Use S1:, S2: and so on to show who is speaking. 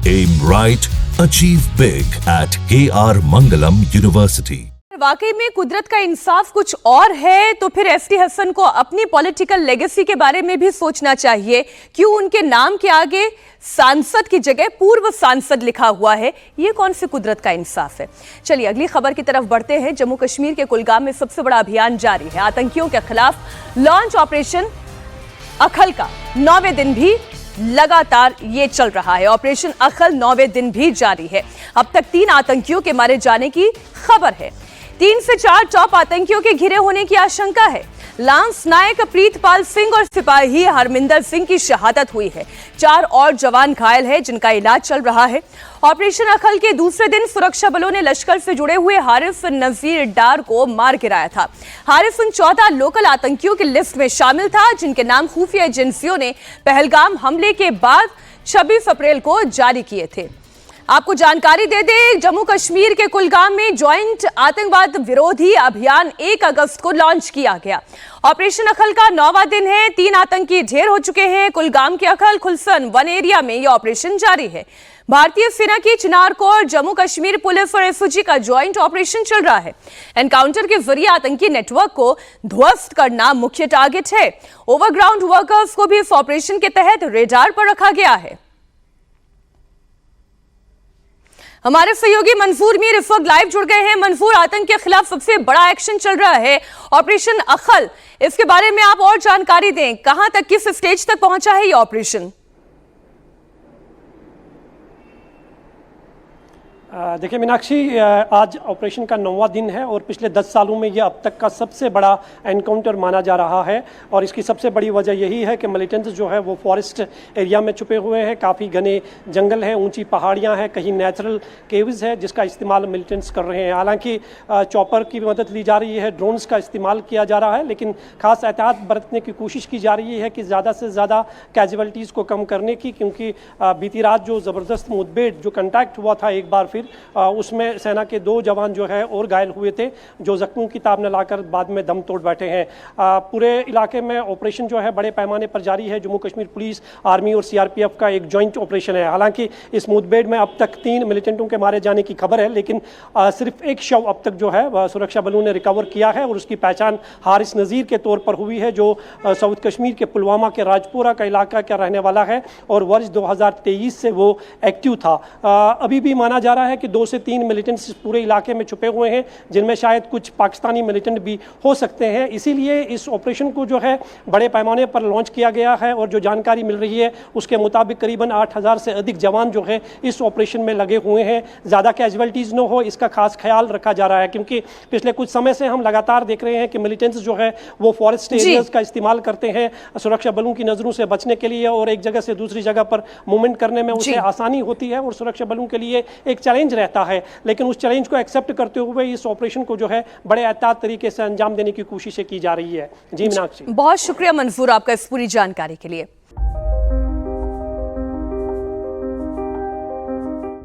S1: Aim right, achieve big at KR Mangalam University.
S2: वाकई में कुदरत का इंसाफ कुछ और है तो फिर एसटी हसन को अपनी पॉलिटिकल लेगेसी के बारे में भी सोचना चाहिए। क्यों उनके नाम के आगे सांसद की जगह पूर्व सांसद लिखा हुआ है? ये कौन सी कुदरत का इंसाफ है? चलिए अगली खबर की तरफ बढ़ते हैं। जम्मू कश्मीर के कुलगाम में सबसे बड़ा अभियान जारी है। आतंकियों के खिलाफ लॉन्च ऑपरेशन अखल का 9वें दिन भी लगातार ये चल रहा है। ऑपरेशन अखल 9वें दिन भी जारी है। अब तक 3 आतंकियों के मारे जाने की खबर है। 3 से 4 टॉप आतंकियों के घिरे होने की आशंका है। लांस नायक प्रीतपाल सिंह और सिपाही हरमिंदर सिंह की शहादत हुई है। 4 और जवान घायल हैं जिनका इलाज चल रहा है। ऑपरेशन अखल के दूसरे दिन सुरक्षा बलों ने लश्कर से जुड़े हुए हारिस नजीर डार को मार गिराया था। हारिस उन 14 लोकल आतंकियों की लिस्ट में शामिल था जिनके नाम खुफिया एजेंसियों ने पहलगाम हमले के बाद 26 अप्रैल को जारी किए थे। आपको जानकारी दे दें, जम्मू कश्मीर के कुलगाम में ज्वाइंट आतंकवाद विरोधी अभियान 1 अगस्त को लॉन्च किया गया। ऑपरेशन अखल का 9वां दिन है। 3 आतंकी ढेर हो चुके हैं। कुलगाम के अखल खुलसन वन एरिया में यह ऑपरेशन जारी है। भारतीय सेना की चिनार कोर, जम्मू कश्मीर पुलिस और एसओजी का ज्वाइंट ऑपरेशन चल रहा है। एनकाउंटर के जरिए आतंकी नेटवर्क को ध्वस्त करना मुख्य टारगेट है। ओवरग्राउंड वर्कर्स को भी इस ऑपरेशन के तहत रेडार पर रखा गया है। हमारे सहयोगी मंसूर मीर इस वक्त लाइव जुड़ गए हैं। मंसूर, आतंक के खिलाफ सबसे बड़ा एक्शन चल रहा है, ऑपरेशन अखल, इसके बारे में आप और जानकारी दें। कहां तक, किस स्टेज तक पहुंचा है ये ऑपरेशन?
S3: देखिए मीनाक्षी, आज ऑपरेशन का 9वां दिन है और पिछले 10 सालों में यह अब तक का सबसे बड़ा एनकाउंटर माना जा रहा है। और इसकी सबसे बड़ी वजह यही है कि मिलिटेंट्स जो है वो फॉरेस्ट एरिया में छुपे हुए हैं। काफ़ी घने जंगल हैं, ऊंची पहाड़ियां हैं, कहीं नेचुरल केव्स है जिसका इस्तेमाल मिलिटेंट्स कर रहे हैं। हालांकि चॉपर की मदद ली जा रही है, ड्रोन्स का इस्तेमाल किया जा रहा है, लेकिन खास एहतियात बरतने की कोशिश की जा रही है कि ज़्यादा से ज़्यादा कैजुअल्टीज़ को कम करने की, क्योंकि बीती रात जो ज़बरदस्त मुठभेड़ जो कंटैक्ट हुआ था एक बार फिर उसमें सेना के 2 जवान जो है और घायल हुए थे, जो जख्मों की ताब न लाकर बाद में दम तोड़ बैठे हैं। पूरे इलाके में ऑपरेशन जो है बड़े पैमाने पर जारी है। जम्मू कश्मीर पुलिस, आर्मी और सीआरपीएफ का एक जॉइंट ऑपरेशन है। हालांकि इस मुठभेड़ में अब तक 3 मिलिटेंटों के मारे जाने की खबर है, लेकिन सिर्फ एक शव अब तक जो है सुरक्षा बलों ने रिकवर किया है और उसकी पहचान हारिस नज़ीर के तौर पर हुई है, जो साउथ कश्मीर के पुलवामा के राजपुरा का इलाका का रहने वाला है और वर्ष 2023 से वो एक्टिव था। अभी भी माना जा रहा है कि 2 से 3 मिलिटेंट्स पूरे इलाके में छुपे हुए हैं, जिनमें शायद कुछ पाकिस्तानी मिलिटेंट भी हो सकते हैं। इसीलिए इस ऑपरेशन को जो है बड़े पैमाने पर लॉन्च किया गया है और जो जानकारी मिल रही है उसके मुताबिक करीबन 8000 से अधिक जवान जो है इस ऑपरेशन में लगे हुए हैं। ज़्यादा कैजुअल्टीज़ न हो इसका खास ख्याल रखा जा रहा है, क्योंकि पिछले कुछ समय से हम लगातार देख रहे हैं कि मिलिटेंट्स जो है वो फॉरेस्ट एरियाज का इस्तेमाल करते हैं सुरक्षा बलों की नज़रों से बचने के लिए, और एक जगह से दूसरी जगह पर मूवमेंट करने में उसे आसानी होती है और सुरक्षा बलों के लिए एक चैलेंज रहता है। लेकिन उस चैलेंज को एक्सेप्ट करते हुए इस ऑपरेशन को जो है बड़े एहतियात तरीके से अंजाम देने की कोशिशें की जा रही है। जी मीनाक्षी,
S2: बहुत शुक्रिया मंसूर आपका इस पूरी जानकारी के लिए।